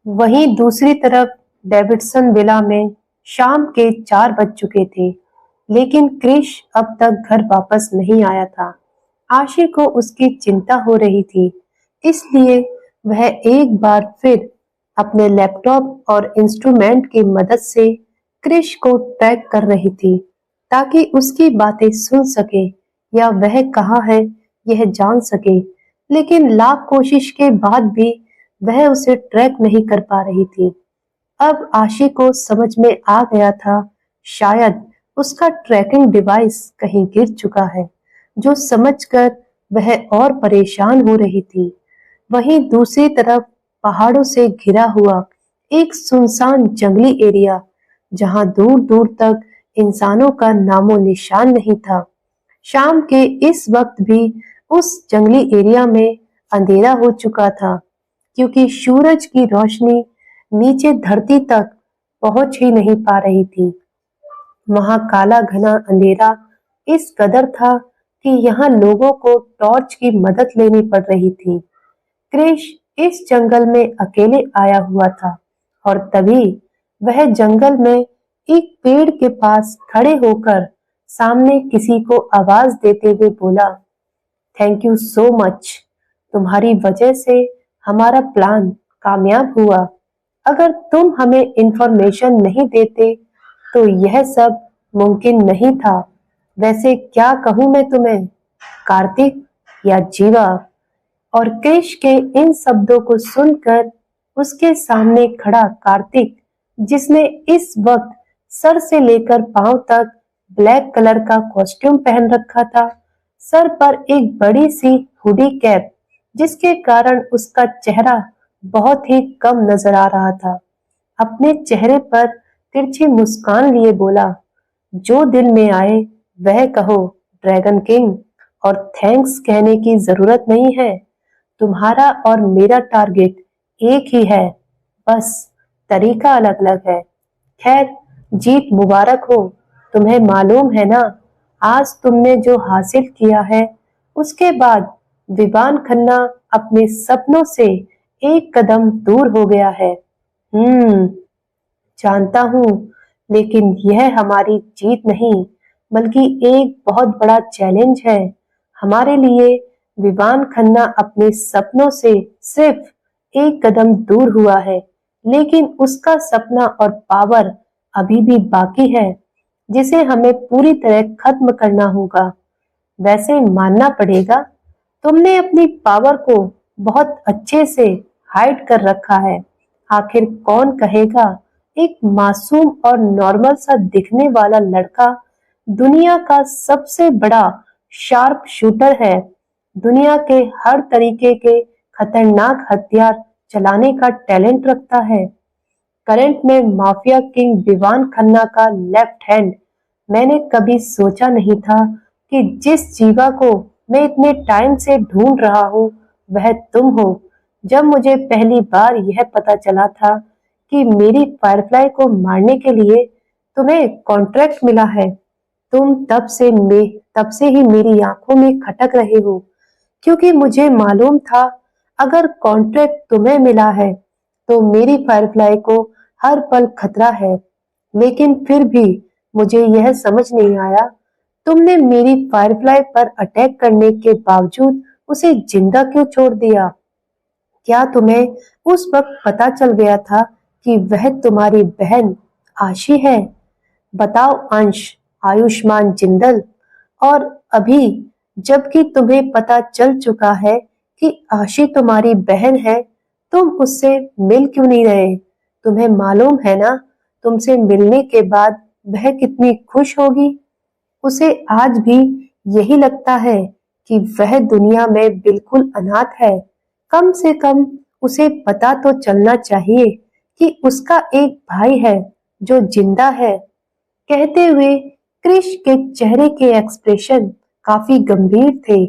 वहीं दूसरी तरफ डेविडसन विला में शाम के 4 बज चुके थे, लेकिन क्रिश अब तक घर वापस नहीं आया था। आशी को उसकी चिंता हो रही थी, इसलिए वह एक बार फिर अपने लैपटॉप और इंस्ट्रूमेंट की मदद से क्रिश को ट्रैक कर रही थी, ताकि उसकी बातें सुन सके या वह कहाँ है यह जान सके। लेकिन लाख कोशिश के बाद भी वह उसे ट्रैक नहीं कर पा रही थी। अब आशी को समझ में आ गया था, शायद उसका ट्रैकिंग डिवाइस कहीं गिर चुका है, जो समझकर वह और परेशान हो रही थी। वहीं दूसरी तरफ पहाड़ों से घिरा हुआ एक सुनसान जंगली एरिया, जहां दूर दूर तक इंसानों का नामो निशान नहीं था। शाम के इस वक्त भी उस जंगली एरिया में अंधेरा हो चुका था, क्योंकि सूरज की रोशनी नीचे धरती तक पहुंच ही नहीं पा रही थी। वहां काला घना अंधेरा इस कदर था कि यहाँ लोगों को टॉर्च की मदद लेनी पड़ रही थी। क्रिश इस जंगल में अकेले आया हुआ था, और तभी वह जंगल में एक पेड़ के पास खड़े होकर सामने किसी को आवाज देते हुए बोला, थैंक यू सो मच। तुम्हारी वजह से हमारा प्लान कामयाब हुआ। अगर तुम हमें इंफॉर्मेशन नहीं देते तो यह सब मुमकिन नहीं था। वैसे क्या कहूं मैं तुम्हें, कार्तिक या जीवा। और क्रिश के इन शब्दों को सुनकर उसके सामने खड़ा कार्तिक, जिसने इस वक्त सर से लेकर पांव तक ब्लैक कलर का कॉस्ट्यूम पहन रखा था, सर पर एक बड़ी सी हुडी कैप, जिसके कारण उसका चेहरा बहुत ही कम नजर आ रहा था, अपने चेहरे पर तिरछी मुस्कान लिए बोला, जो दिल में आए वह कहो ड्रैगन किंग, और थैंक्स कहने की जरूरत नहीं है। तुम्हारा और मेरा टारगेट एक ही है, बस तरीका अलग अलग है। खैर, जीत मुबारक हो। तुम्हें मालूम है ना, आज तुमने जो हासिल किया है, उसके बाद विवान खन्ना अपने सपनों से एक कदम दूर हो गया है। जानता हूँ, लेकिन यह हमारी जीत नहीं, बल्कि एक बहुत बड़ा चैलेंज है हमारे लिए। विवान खन्ना अपने सपनों से सिर्फ एक कदम दूर हुआ है, लेकिन उसका सपना और पावर अभी भी बाकी है, जिसे हमें पूरी तरह खत्म करना होगा। वैसे मानना पड़ेगा, तुमने अपनी पावर को बहुत अच्छे से हाइड कर रखा है। आखिर कौन कहेगा, एक मासूम और नॉर्मल सा दिखने वाला लड़का दुनिया का सबसे बड़ा शार्प शूटर है, दुनिया के हर तरीके के खतरनाक हथियार चलाने का टैलेंट रखता है। करंट में माफिया किंग विवान खन्ना का लेफ्ट हैंड। मैंने कभी सोचा नहीं था कि जिस जीवा को मैं इतने टाइम से ढूंढ रहा हूँ वह तुम हो। जब मुझे पहली बार यह पता चला था कि मेरी फायरफ्लाई को मारने के लिए तुम्हें कॉन्ट्रैक्ट मिला है, तुम तब से ही मेरी आंखों में खटक रहे हो, क्योंकि मुझे मालूम था अगर कॉन्ट्रैक्ट तुम्हें मिला है तो मेरी फायरफ्लाई को हर पल खतरा है। लेकिन फिर भी मुझे यह समझ नहीं आया, तुमने मेरी फायरफ्लाई पर अटैक करने के बावजूद उसे जिंदा क्यों छोड़ दिया? क्या तुम्हें उस वक्त पता चल गया था कि वह तुम्हारी बहन आशी है? बताओ अंश, आयुष्मान जिंदल। और अभी जबकि तुम्हें पता चल चुका है कि आशी तुम्हारी बहन है, तुम उससे मिल क्यों नहीं रहे? तुम्हें मालूम है ना, तुमसे मिलने के बाद वह कितनी खुश होगी। उसे आज भी यही लगता है कि वह दुनिया में बिल्कुल अनाथ है। कम से कम उसे पता तो चलना चाहिए कि उसका एक भाई है जो जिंदा है। कहते हुए क्रिश के चेहरे के एक्सप्रेशन काफी गंभीर थे,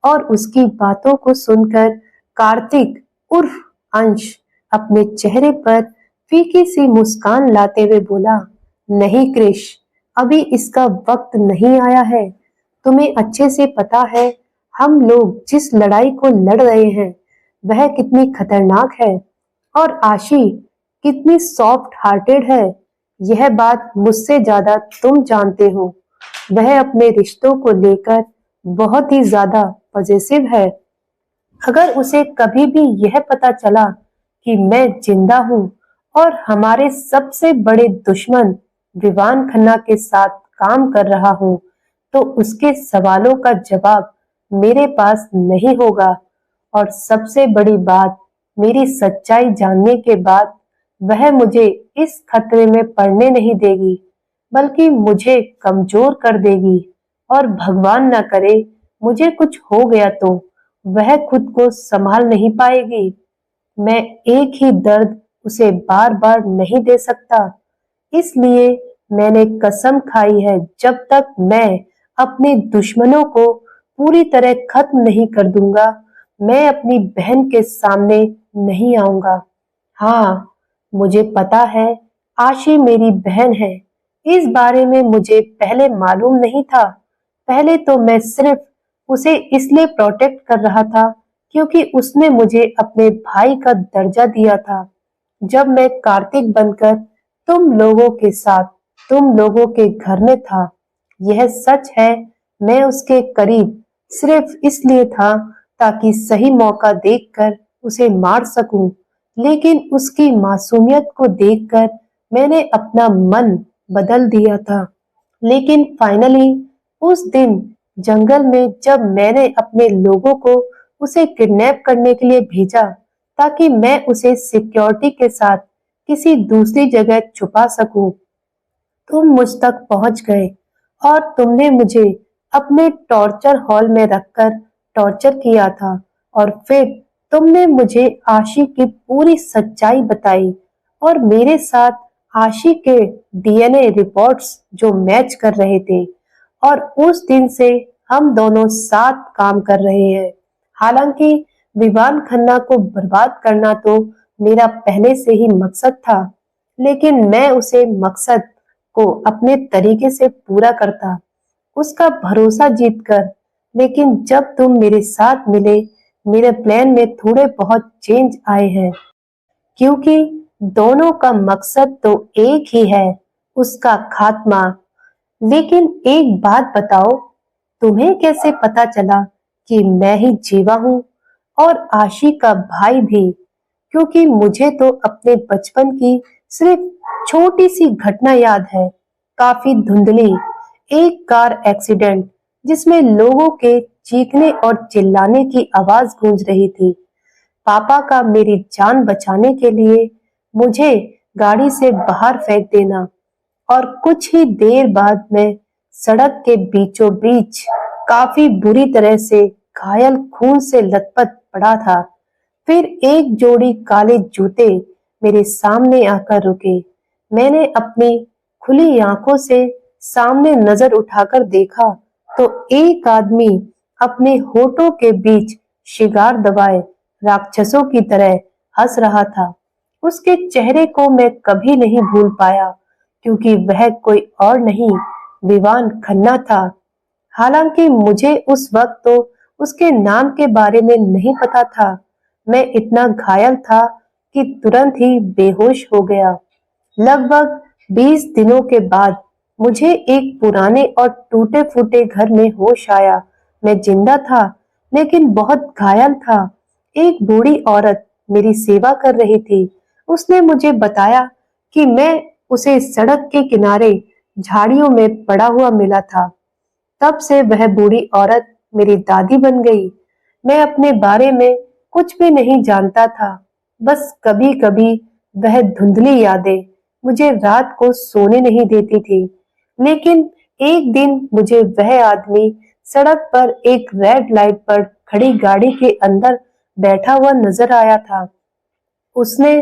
और उसकी बातों को सुनकर कार्तिक उर्फ अंश अपने चेहरे पर फीकी सी मुस्कान लाते हुए बोला, नहीं क्रिश, अभी इसका वक्त नहीं आया है। तुम्हें अच्छे से पता है हम लोग जिस लड़ाई को लड़ रहे हैं वह कितनी खतरनाक है। और आशी कितनी सॉफ्ट हार्टेड है, यह बात मुझसे ज्यादा तुम जानते हो। वह अपने रिश्तों को लेकर बहुत ही ज्यादा पॉजिटिव है। अगर उसे कभी भी यह पता चला कि मैं जिंदा हूँ और हमारे सबसे बड़े दुश्मन विवान खन्ना के साथ काम कर रहा हूँ, तो उसके सवालों का जवाब मेरे पास नहीं होगा। और सबसे बड़ी बात, मेरी सच्चाई जानने के बाद वह मुझे इस खतरे में पड़ने नहीं देगी, बल्कि मुझे कमजोर कर देगी। और भगवान न करे मुझे कुछ हो गया तो वह खुद को संभाल नहीं पाएगी। मैं एक ही दर्द उसे बार बार नहीं दे सकता। इसलिए मैंने कसम खाई है, जब तक मैं अपने दुश्मनों को पूरी तरह खत्म नहीं कर दूंगा, मैं अपनी बहन के सामने नहीं आऊंगा। हाँ, मुझे पता है आशी मेरी बहन है। इस बारे में मुझे पहले मालूम नहीं था। पहले तो मैं सिर्फ उसे इसलिए प्रोटेक्ट कर रहा था क्योंकि उसने मुझे अपने भाई का दर्जा दिया था। जब मैं कार्तिक बनकर तुम लोगों के साथ, तुम लोगों के घर में था, यह सच है, मैं उसके करीब सिर्फ इसलिए था ताकि सही मौका देखकर उसे मार सकूं। लेकिन उसकी मासूमियत को देखकर मैंने अपना मन बदल दिया था। लेकिन फाइनली उस दिन जंगल में जब मैंने अपने लोगों को उसे किडनैप करने के लिए भेजा ताकि मैं उसे सिक्योरिटी के साथ किसी दूसरी जगह छुपा सकूं, तुम मुझ तक पहुंच गए और तुमने मुझे अपने टॉर्चर हॉल में रखकर टॉर्चर किया था। और फिर तुमने मुझे आशी की पूरी सच्चाई बताई और मेरे साथ आशी के डीएनए रिपोर्ट्स जो मैच कर रहे थे। और उस दिन से हम दोनों साथ काम कर रहे हैं। हालांकि विवान खन्ना को बर्बाद करना तो मेरा पहले से ही मकसद था, लेकिन मैं उसे मकसद को अपने तरीके से पूरा करता, उसका भरोसा जीतकर। लेकिन जब तुम मेरे साथ मिले, मेरे प्लान में थोड़े बहुत चेंज आए हैं, क्योंकि दोनों का मकसद तो एक ही है, उसका खात्मा। लेकिन एक बात बताओ, तुम्हें कैसे पता चला कि मैं ही जीवा हूँ और आशी का भाई भी? क्योंकि मुझे तो अपने बचपन की सिर्फ छोटी सी घटना याद है, काफी धुंधली। एक कार एक्सीडेंट जिसमें लोगों के चीखने और चिल्लाने की आवाज गूंज रही थी। पापा का मेरी जान बचाने के लिए मुझे गाड़ी से बाहर फेंक देना, और कुछ ही देर बाद मैं सड़क के बीचों बीच काफी बुरी तरह से घायल, खून से लथपथ पड़ा था। फिर एक जोड़ी काले जूते मेरे सामने आकर रुके। मैंने अपनी खुली आंखों से सामने नजर उठाकर देखा तो एक आदमी अपने होठों के बीच शिगार दबाए राक्षसों की तरह हंस रहा था। उसके चेहरे को मैं कभी नहीं भूल पाया, क्योंकि वह कोई और नहीं, विवान खन्ना था। हालांकि मुझे उस वक्त तो उसके नाम के बारे में नहीं पता था। मैं इतना घायल था कि तुरंत ही बेहोश हो गया। लगभग 20 दिनों के बाद मुझे एक पुराने और टूटे फूटे घर में होश आया। मैं जिंदा था, लेकिन बहुत घायल था। एक बूढ़ी औरत मेरी सेवा कर रही थी। उसने मुझे बताया कि मैं उसे सड़क के किनारे झाड़ियों में पड़ा हुआ मिला था। तब से वह बूढ़ी औरत मेरी दादी बन गई। मैं अपने बारे में कुछ भी नहीं जानता था, बस कभी कभी वह धुंधली यादें मुझे रात को सोने नहीं देती थी। लेकिन एक दिन मुझे वह आदमी सड़क पर एक रेड लाइट पर खड़ी गाड़ी के अंदर बैठा हुआ नजर आया था। उसने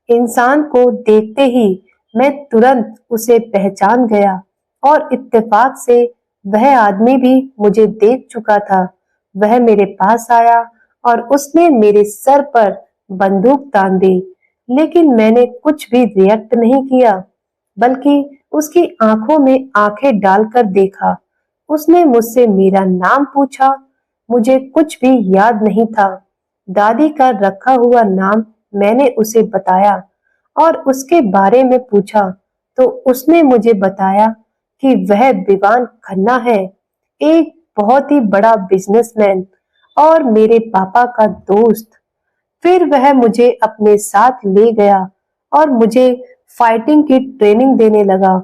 इंसान को देखते ही मैं तुरंत उसे पहचान गया, और इत्तेफाक से वह आदमी भी मुझे देख चुका था। वह मेरे पास आया और उसने मेरे सर पर बंदूक तान दी, लेकिन मैंने कुछ भी रिएक्ट नहीं किया, बल्कि उसकी आंखों में आंखें डालकर देखा। उसने मुझसे मेरा नाम पूछा। मुझे कुछ भी याद नहीं था। दादी का रखा हुआ नाम मैंने उसे बताया और उसके बारे में पूछा तो उसने मुझे बताया कि वह विवान खन्ना है, एक बहुत ही बड़ा बिजनेसमैन और मेरे पापा का दोस्त। फिर वह मुझे अपने साथ ले गया और मुझे फाइटिंग की ट्रेनिंग देने लगा।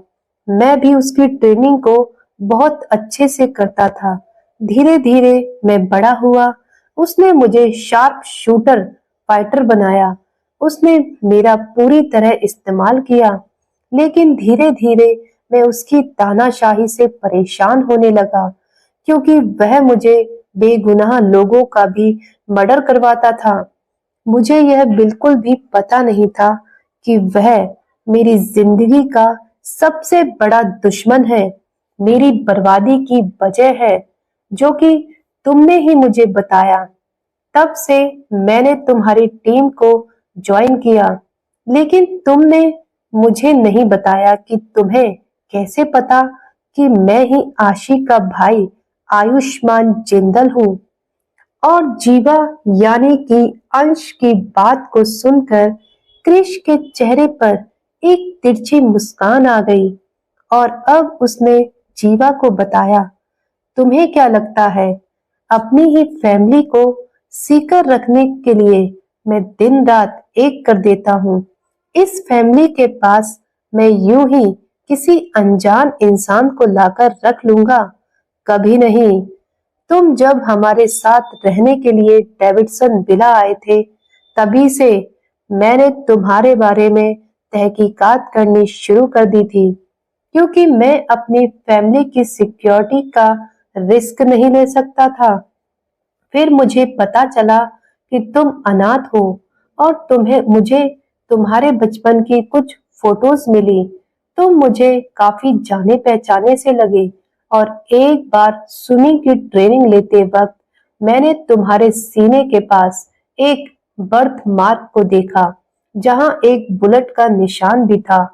मैं भी उसकी ट्रेनिंग को बहुत अच्छे से करता था। धीरे धीरे मैं बड़ा हुआ। उसने मुझे शार्प शूटर फाइटर बनाया। उसने मेरा पूरी तरह इस्तेमाल किया, लेकिन धीरे धीरे मैं उसकी तानाशाही से परेशान होने लगा, क्योंकि वह मुझे बेगुनाह लोगों का भी मर्डर करवाता था। मुझे यह बिल्कुल भी पता नहीं था कि वह मेरी जिंदगी का सबसे बड़ा दुश्मन है, मेरी बर्बादी की वजह है, जो कि तुमने ही मुझे बताया। तब से मैंने तुम्हारी टीम को ज्वाइन किया, लेकिन तुमने मुझे नहीं बताया कि तुम्हें कैसे पता कि मैं ही आशी का भाई आयुष्मान जिंदल हूँ। और जीवा यानी कि अंश की बात को सुनकर क्रिश के चेहरे पर एक तिरछी मुस्कान आ गई और अब उसने जीवा को बताया, तुम्हें क्या लगता है, अपनी ही फैमिली को सीकर रखने के लिए मैं दिन रात एक कर देता हूँ। इस फैमिली के पास मैं यूं ही किसी अनजान इंसान को लाकर रख लूंगा? कभी नहीं। तुम जब हमारे साथ रहने के लिए डेविडसन विला आए थे, तभी से मैंने तुम्हारे बारे में तहकीकात करनी शुरू कर दी थी, क्योंकि मैं अपनी फैमिली की सिक्योरिटी का रिस्क नहीं ले सकता था। फिर मुझे पता चला कि तुम अनाथ हो और तुम्हें मुझे तुम्हारे बचपन की कुछ फोटोज मिली। तुम मुझे काफी जाने पहचाने से लगे और एक बार स्विमिंग की ट्रेनिंग लेते वक्त मैंने तुम्हारे सीने के पास एक बर्थ मार्क को देखा, जहां एक बुलेट का निशान भी था।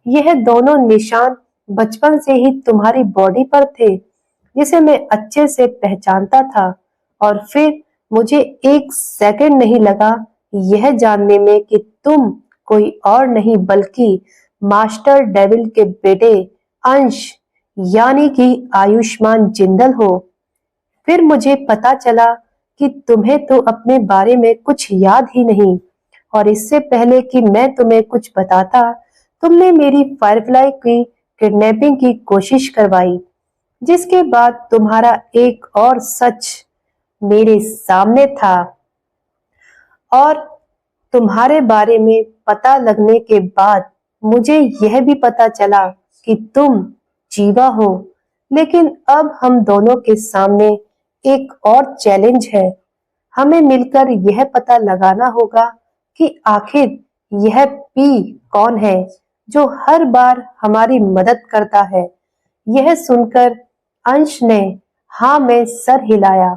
यह दोनों निशान बचपन से ही तुम्हारी बॉडी पर थे, जिसे मैं अच्छे से पहचानता था। और फिर मुझे एक सेकंड नहीं लगा यह जानने में कि तुम कोई और नहीं बल्कि मास्टर डेविल के बेटे अंश यानी कि आयुष्मान जिंदल हो। फिर मुझे पता चला कि तुम्हें तो अपने बारे में कुछ याद ही नहीं, और इससे पहले कि मैं तुम्हें कुछ बताता, तुमने मेरी फायरफ्लाई की किडनैपिंग की कोशिश करवाई, जिसके बाद तुम्हारा एक और सच मेरे सामने था। और तुम्हारे बारे में पता लगने के बाद मुझे यह भी पता चला कि तुम जीवा हो। लेकिन अब हम दोनों के सामने एक और चैलेंज है। हमें मिलकर यह पता लगाना होगा कि आखिर यह पी कौन है, जो हर बार हमारी मदद करता है। यह सुनकर अंश ने हाँ में सर हिलाया।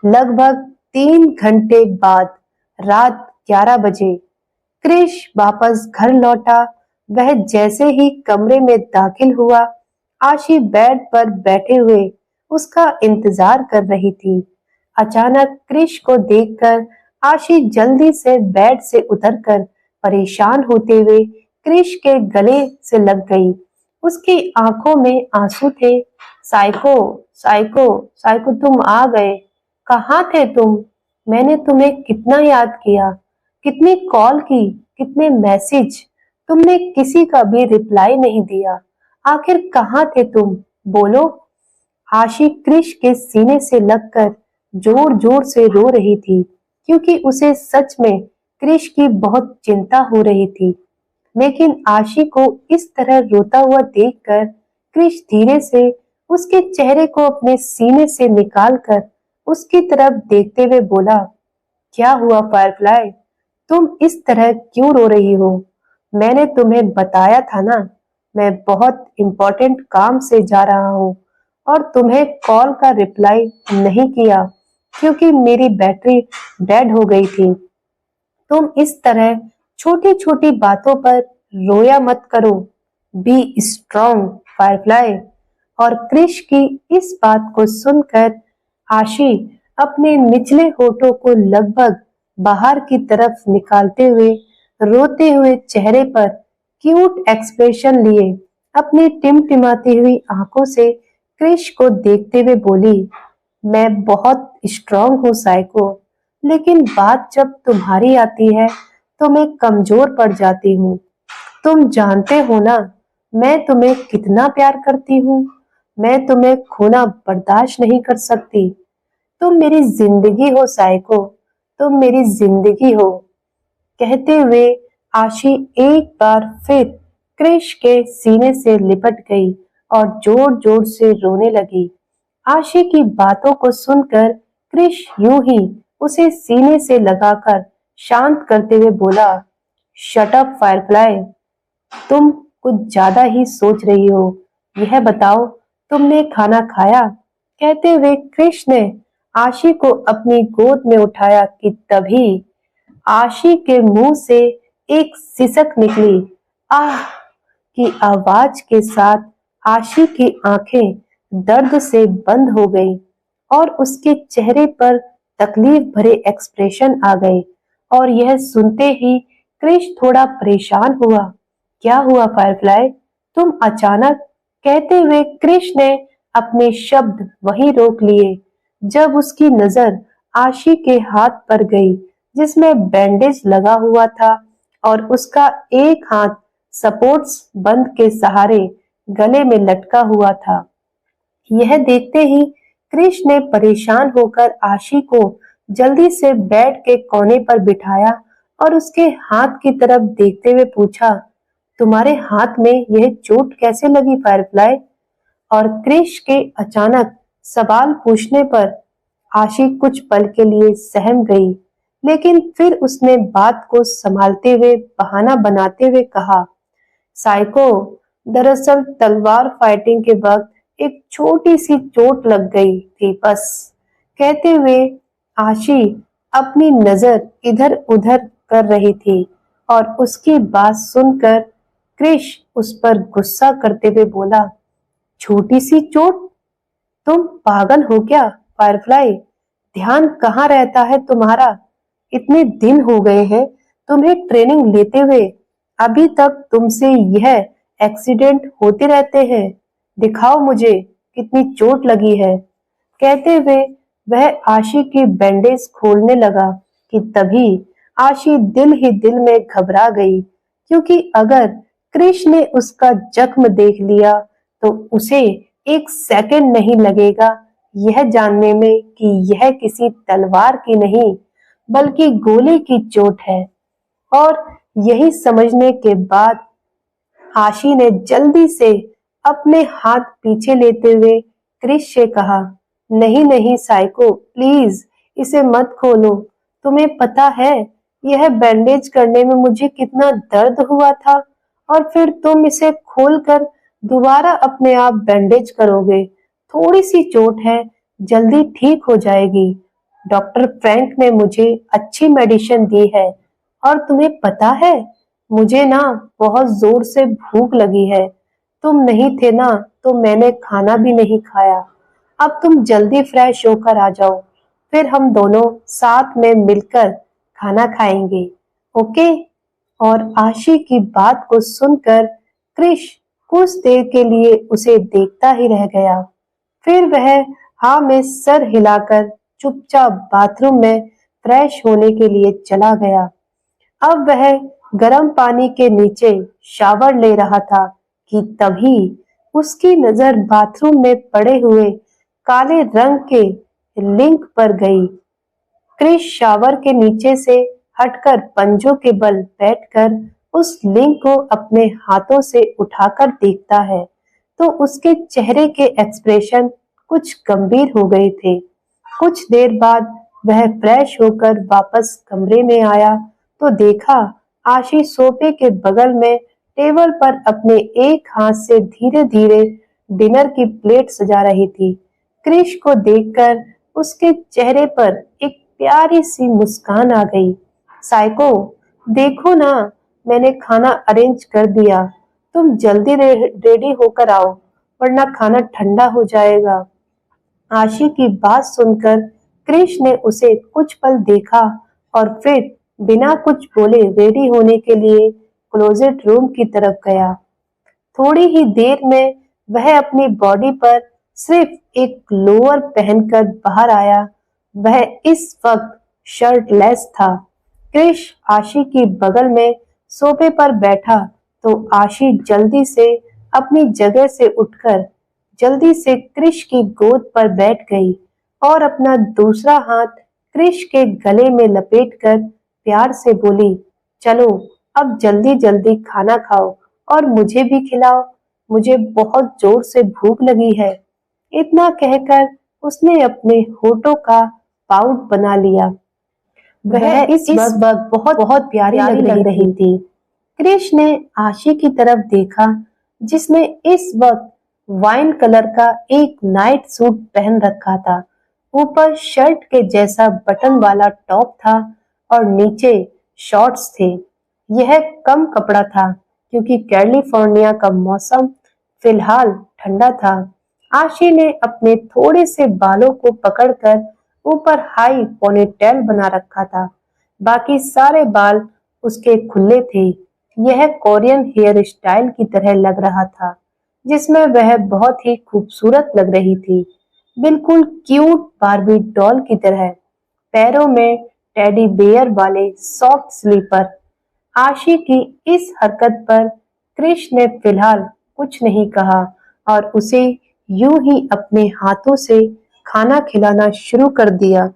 लगभग 3 घंटे बाद रात 11 बजे क्रिश वापस घर लौटा। वह जैसे ही कमरे में दाखिल हुआ, आशी बेड पर बैठे हुए उसका इंतजार कर रही थी। अचानक क्रिश को देखकर आशी जल्दी से बेड से उतरकर परेशान होते हुए क्रिश के गले से लग गई। उसकी आंखों में आंसू थे। साइको, साइको, साइको, तुम आ गए। कहाँ थे तुम? मैंने तुम्हें कितना याद किया, कितनी कॉल की, कितने मैसेज। तुमने किसी का भी रिप्लाई नहीं दिया। आखिर कहाँ थे तुम? बोलो। आशी क्रिश के सीने से लगकर जोर जोर से रो रही थी, क्योंकि उसे सच में क्रिश की बहुत चिंता हो रही थी। लेकिन आशी को इस तरह रोता हुआ देखकर क्रिश धीरे से उसके चेहरे को अपने सीने से निकालकर उसकी तरफ देखते हुए बोला, क्या हुआ फायरफ्लाई? तुम इस तरह क्यों रो रही हो? मैंने तुम्हें बताया था ना, मैं बहुत इम्पोर्टेंट काम से जा रहा हूँ और तुम्हें कॉल का रिप्लाई नहीं किया, क्योंकि मेरी बैटरी डेड हो गई थी। तुम इस तरह छोटी छोटी बातों पर रोया मत करो। Be strong Firefly. और क्रिश की इस बात को सुनकर आशी अपने निचले होठों को लगभग बाहर की तरफ निकालते हुए रोते हुए चेहरे पर क्यूट एक्सप्रेशन लिए अपनी टिमटिमाती हुई आंखों से क्रिश को देखते हुए बोली, मैं बहुत स्ट्रांग हूँ साइको, लेकिन बात जब तुम्हारी आती है तो मैं कमजोर पड़ जाती हूँ। तुम जानते हो ना, मैं तुम्हें कितना प्यार करती हूँ। मैं तुम्हें खोना बर्दाश्त नहीं कर सकती। तुम मेरी जिंदगी हो साइको, तुम मेरी जिंदगी हो। कहते हुए आशी एक बार फिर क्रिश के सीने से लिपट गई और जोर जोर से रोने लगी। आशी की बातों को सुनकर क्रिश यूं ही उसे सीने से लगाकर शांत करते हुए बोला, शट अप फायरफ्लाई, तुम कुछ ज्यादा ही सोच रही हो। यह बताओ, तुमने खाना खाया? कहते हुए क्रिश ने आशी को अपनी गोद में उठाया कि तभी आशी के मुंह से एक सिसक निकली। आह की आवाज के साथ आशी की आंखें दर्द से बंद हो गई और उसके चेहरे पर तकलीफ भरे एक्सप्रेशन आ गए। और यह सुनते ही क्रिश थोड़ा परेशान हुआ। क्या हुआ फायरफ्लाई, तुम अचानक? कहते हुए क्रिश ने अपने शब्द वहीं रोक लिए जब उसकी नजर आशी के हाथ पर गई जिसमें बैंडेज लगा हुआ था और उसका एक हाथ सपोर्ट्स बंद के सहारे गले में लटका हुआ था। यह देखते ही क्रिश ने परेशान होकर आशी को जल्दी से बेड के कोने पर बिठाया और उसके हाथ की तरफ देखते हुए पूछा, तुम्हारे हाथ में यह चोट कैसे लगी फायरफ्लाई? और क्रिश के अचानक सवाल पूछने पर आशी कुछ पल के लिए सहम गई, लेकिन फिर उसने बात को संभालते हुए बहाना बनाते हुए कहा, साइको, दरअसल तलवार फाइटिंग के वक्त एक छोटी सी चोट लग गई थी बस। कहते हुए आशी अपनी नजर इधर उधर कर रही थी और उसकी बात सुनकर क्रिश उस पर गुस्सा करते हुए बोला, छोटी सी चोट? तुम पागल हो क्या फायरफ्लाई? ध्यान कहाँ रहता है तुम्हारा? इतने दिन हो गए हैं तुम्हें ट्रेनिंग लेते हुए, अभी तक तुमसे यह एक्सीडेंट होते रहते हैं। दिखाओ मुझे कितनी चोट लगी है। कहते हुए वह आशी की बैंडेज खोलने लगा कि तभी आशी दिल ही दिल में घबरा गई, क्योंकि अगर क्रिश ने उसका जख्म देख लिया तो उसे एक सेकंड नहीं लगेगा यह जानने में कि यह किसी तलवार की नहीं बल्कि गोली की चोट है। और यही समझने के बाद आशी ने जल्दी से अपने हाथ पीछे लेते हुए क्रिश से कहा, नहीं नहीं साइको, प्लीज इसे मत खोलो। तुम्हें पता है यह बैंडेज करने में मुझे कितना दर्द हुआ था, और फिर तुम इसे खोलकर दोबारा अपने आप बैंडेज करोगे। थोड़ी सी चोट है, जल्दी ठीक हो जाएगी। डॉक्टर फ्रैंक ने मुझे अच्छी मेडिसिन दी है, और तुम्हें पता है मुझे ना बहुत जोर से भूख लगी है। तुम नहीं थे ना तो मैंने खाना भी नहीं खाया। अब तुम जल्दी फ्रेश होकर आ जाओ, फिर हम दोनों साथ में मिलकर खाना खाएंगे, ओके? और आशी की बात को सुनकर क्रिश कुछ देर के लिए उसे देखता ही रह गया। फिर वह हाँ में सर हिलाकर चुपचाप बाथरूम में फ्रेश होने के लिए चला गया। अब वह गर्म पानी के नीचे शावर ले रहा था कि तभी उसकी नजर बाथरूम में पड़े हुए काले रंग के लिंक पर गई। क्रिश शावर के नीचे से हटकर पंजों के बल बैठकर उस लिंक को अपने हाथों से उठाकर देखता है तो उसके चेहरे के एक्सप्रेशन कुछ गंभीर हो गए थे। कुछ देर बाद वह फ्रेश होकर वापस कमरे में आया तो देखा आशी सोफे के बगल में टेबल पर अपने एक हाथ से धीरे धीरे डिनर की प्लेट सजा रही थी। क्रिश को देखकर उसके चेहरे पर एक प्यारी सी मुस्कान आ गई। साइको, देखो ना, मैंने खाना अरेंज कर दिया। तुम जल्दी रेडी होकर आओ, वरना खाना ठंडा हो जाएगा। आशी की बात सुनकर क्रिश ने उसे कुछ पल देखा और फिर बिना कुछ बोले रेडी होने के लिए क्लोजेट रूम की तरफ गया। थोड़ी ही देर में वह अपनी बॉडी पर सिर्फ एक लोअर पहनकर बाहर आया। वह इस वक्त शर्टलेस था। क्रिश आशी की बगल में सोफे पर बैठा तो आशी जल्दी से अपनी जगह से उठकर जल्दी से क्रिश की गोद पर बैठ गई और अपना दूसरा हाथ क्रिश के गले में लपेटकर प्यार से बोली, चलो अब जल्दी जल्दी खाना खाओ और मुझे भी खिलाओ, मुझे बहुत जोर से भूख लगी है। इतना कहकर उसने अपने होठों का पाउट बना लिया। वह इस वक्त बहुत बहुत प्यारी लग रही थी। क्रिश ने आशी की तरफ देखा जिसने इस वक्त वाइन कलर का एक नाइट सूट पहन रखा था। ऊपर शर्ट के जैसा बटन वाला टॉप था और नीचे शॉर्ट्स थे। यह कम कपड़ा था क्योंकि कैलिफोर्निया का मौसम फिलहाल ठंडा था। आशी ने अपने थोड़े से बालों को पकड़कर ऊपर हाई पोनीटेल बना रखा था। बाकी सारे बाल उसके खुले थे। यह कोरियन हेयर स्टाइल की तरह लग रहा था जिसमें वह बहुत ही खूबसूरत लग रही थी, बिल्कुल क्यूट बार्बी डॉल की तरह। पैरों में टेडी बेयर वाले सॉफ्ट स्लीपर। आशी की इस हरकत पर क्रिश ने फिलहाल कुछ नहीं कहा और उसे यूं ही अपने हाथों से खाना खिलाना शुरू कर दिया।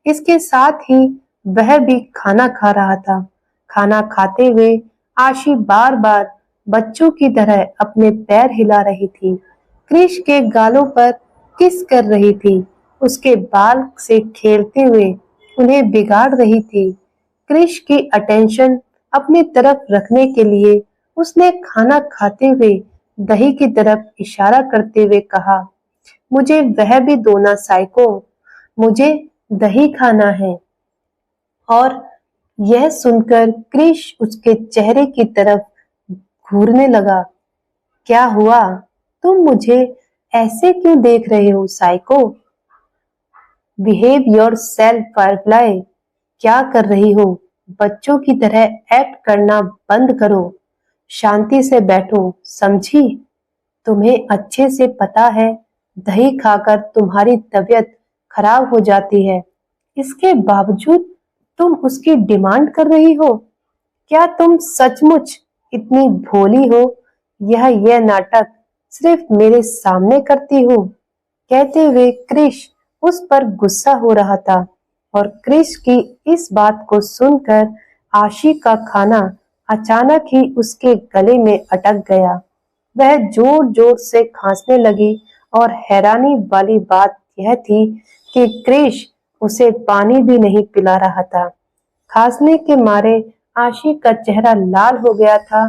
इसके साथ ही वह भी खाना खा रहा था। खाना खाते हुए आशी बार बार बच्चों की तरह अपने पैर हिला रही थी, क्रिश के गालों पर किस कर रही थी, उसके बाल से खेलते हुए उन्हें बिगाड़ रही थी। क्रिश की अटेंशन अपनी तरफ रखने के लिए उसने खाना खाते हुए दही की तरफ इशारा करते हुए कहा, मुझे वह भी दो ना साइको, मुझे दही खाना है। और यह सुनकर क्रिश उसके चेहरे की तरफ घूरने लगा। क्या हुआ? तुम मुझे ऐसे क्यों देख रहे हो psycho? Behave your self Firefly. क्या कर रही हो? बच्चों की तरह एक्ट करना बंद करो। शांति से बैठो, समझी? तुम्हें अच्छे से पता है दही खाकर तुम्हारी तबीयत खराब हो जाती है। इसके बावजूद तुम उसकी डिमांड कर रही हो। क्या तुम सचमुच इतनी भोली हो? यह नाटक सिर्फ मेरे सामने करती हो? कहते हुए क्रिश उस पर गुस्सा हो रहा था और क्रिश की इस बात को सुनकर आशी का खाना अचानक ही उसके गले में अटक गया। वह जोर जोर से खांसने लगी और हैरानी वाली बात यह थी कि क्रिश उसे पानी भी नहीं पिला रहा था। खांसने के मारे आशी का चेहरा लाल हो गया था।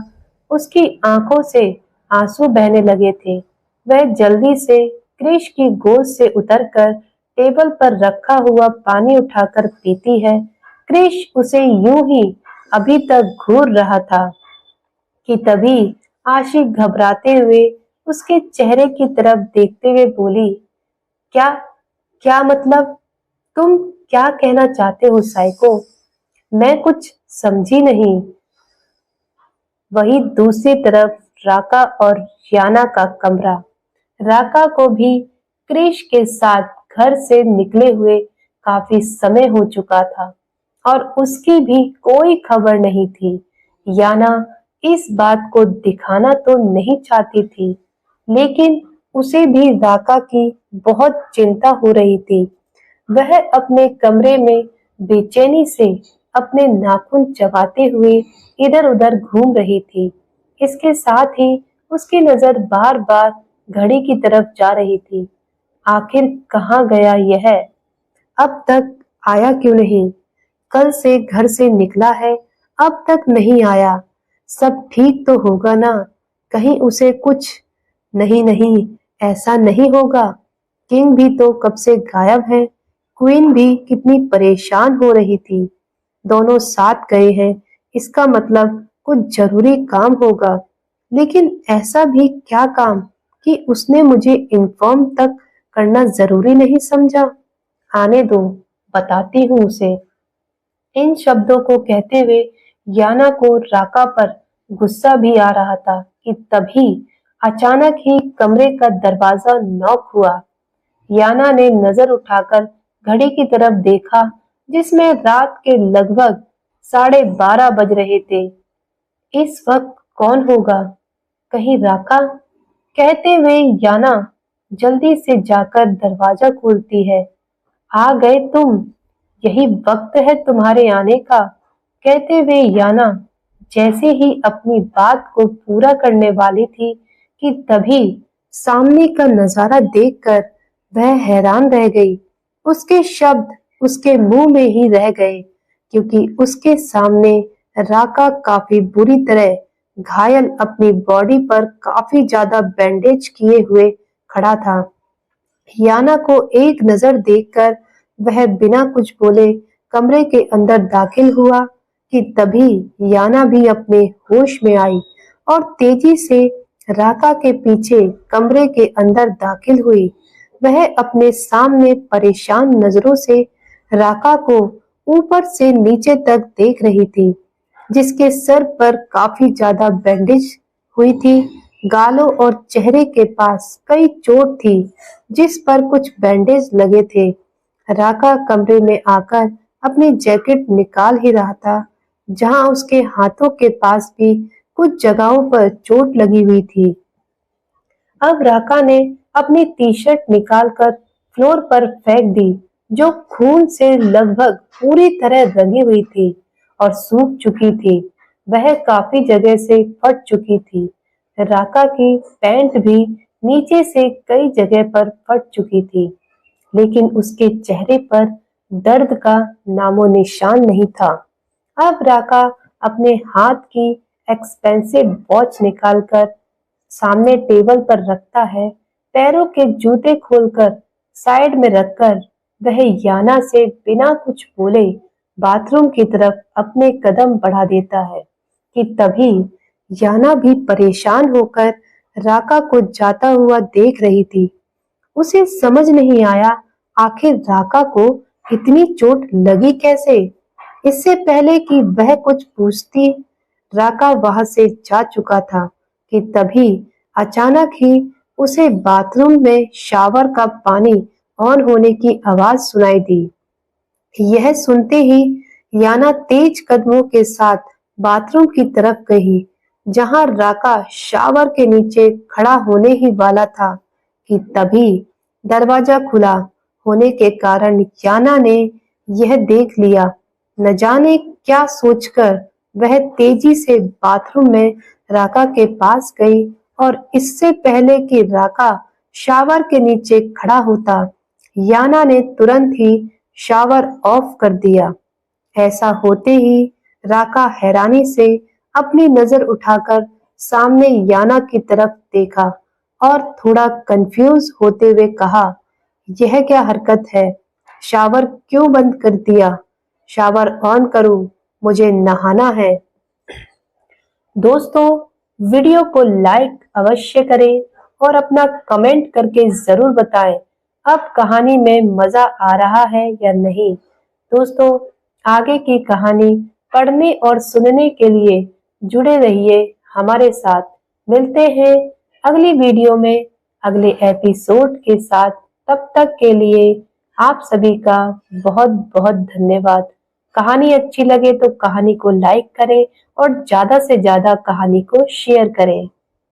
उसकी आंखों से आंसू बहने लगे थे। वह जल्दी से क्रिश की गोद से उतरकर टेबल पर रखा हुआ पानी उठाकर पीती है। क्रिश उसे यूं ही अभी तक घूर रहा था कि तभी आशी घबराते हुए उसके चेहरे की तरफ देखते हुए बोली, क्या क्या मतलब? तुम क्या कहना चाहते हो साइको? मैं कुछ समझी नहीं। वही दूसरी तरफ राका और याना का कमरा। राका को भी क्रिश के साथ घर से निकले हुए काफी समय हो चुका था और उसकी भी कोई खबर नहीं थी। याना इस बात को दिखाना तो नहीं चाहती थी, लेकिन उसे भी राका की बहुत चिंता हो रही थी। वह अपने कमरे में बेचैनी से अपने नाखून चबाते हुए इधर-उधर घूम रही थी। इसके साथ ही उसकी नजर बार-बार घड़ी की तरफ जा रही थी। आखिर कहाँ गया यह? अब तक आया क्यों नहीं? कल से घर से निकला है, अब तक नहीं आया। सब ठीक तो होगा ना? कहीं उसे कुछ नहीं नहीं, ऐसा नहीं होगा। किंग भी तो कब से गायब है। क्वीन भी कितनी परेशान हो रही थी। दोनों साथ गए हैं, इसका मतलब कुछ जरूरी काम होगा। लेकिन ऐसा भी क्या काम कि उसने मुझे इन्फॉर्म तक करना जरूरी नहीं समझा? आने दो, बताती हूँ उसे। इन शब्दों को कहते हुए याना को राका पर गुस्सा भी आ रहा था कि तभी अचानक ही कमरे का दरवाजा नॉक हुआ। याना ने नजर उठाकर घड़ी की तरफ देखा, जिसमें रात के लगभग 12:30 बज रहे थे। इस वक्त कौन होगा? कहीं राका? कहते हुए याना जल्दी से जाकर दरवाजा खोलती है। आ गए तुम, यही वक्त है तुम्हारे आने का। कहते हुए याना जैसे ही अपनी बात को पूरा करने वाली थी कि तभी सामने का नजारा देखकर वह हैरान रह गई। उसके शब्द उसके मुंह में ही रह गए, क्योंकि उसके सामने राका काफी बुरी तरह घायल, अपनी बॉडी पर काफी ज्यादा बैंडेज किए हुए खड़ा था। याना को एक नजर देखकर वह बिना कुछ बोले कमरे के अंदर दाखिल हुआ कि तभी याना भी अपने होश में आई और तेजी से राका के पीछे कमरे के अंदर दाखिल हुई। वह अपने सामने परेशान नजरों से राका को ऊपर से नीचे तक देख रही थी, जिसके सर पर काफी ज्यादा बैंडेज हुई थी। गालों और चेहरे के पास कई चोट थी, जिस पर कुछ बैंडेज लगे थे। राका कमरे में आकर अपनी जैकेट निकाल ही रहा था, जहां उसके हाथों के पास भी कुछ जगहों पर चोट लगी हुई थी। अब राका ने अपनी टी-शर्ट निकालकर फ्लोर पर फेंक दी, जो खून से लगभग पूरी तरह रंगी हुई थी और सूख चुकी थी। वह काफी जगह से फट चुकी थी। राका की पैंट भी नीचे से कई जगह पर फट चुकी थी, लेकिन उसके चेहरे पर दर्द का नामो निशान नहीं था। अब राका अपने हाथ की एक्सपेंसिव वॉच निकालकर सामने टेबल पर रखता है। पैरों के जूते खोलकर साइड में रखकर वह याना से बिना कुछ बोले बाथरूम की तरफ अपने कदम बढ़ा देता है कि तभी याना भी परेशान होकर राका को जाता हुआ देख रही थी। उसे समझ नहीं आया आखिर राका को इतनी चोट लगी कैसे। इससे पहले कि वह कुछ पूछती, राका वहां से जा चुका था कि तभी अचानक ही उसे बाथरूम में शावर का पानी ऑन होने की आवाज सुनाई दी। यह सुनते ही याना तेज कदमों के साथ बाथरूम की तरफ गई, जहां राका शावर के नीचे खड़ा होने ही वाला था कि तभी दरवाजा खुला होने के कारण याना ने यह देख लिया। न जाने क्या सोचकर वह तेजी से बाथरूम में राका के पास गई और इससे पहले कि राका शावर के नीचे खड़ा होता, याना ने तुरंत ही शावर ऑफ कर दिया। ऐसा होते ही राका हैरानी से अपनी नजर उठाकर सामने याना की तरफ देखा और थोड़ा कंफ्यूज होते हुए कहा, यह क्या हरकत है? शावर क्यों बंद कर दिया? शावर ऑन करूं, मुझे नहाना है। दोस्तों, वीडियो को लाइक अवश्य करें और अपना कमेंट करके जरूर बताएं अब कहानी में मजा आ रहा है या नहीं। दोस्तों, आगे की कहानी पढ़ने और सुनने के लिए जुड़े रहिए हमारे साथ। मिलते हैं अगली वीडियो में अगले एपिसोड के साथ। तब तक के लिए आप सभी का बहुत बहुत धन्यवाद। कहानी अच्छी लगे तो कहानी को लाइक करें और ज्यादा से ज्यादा कहानी को शेयर करें।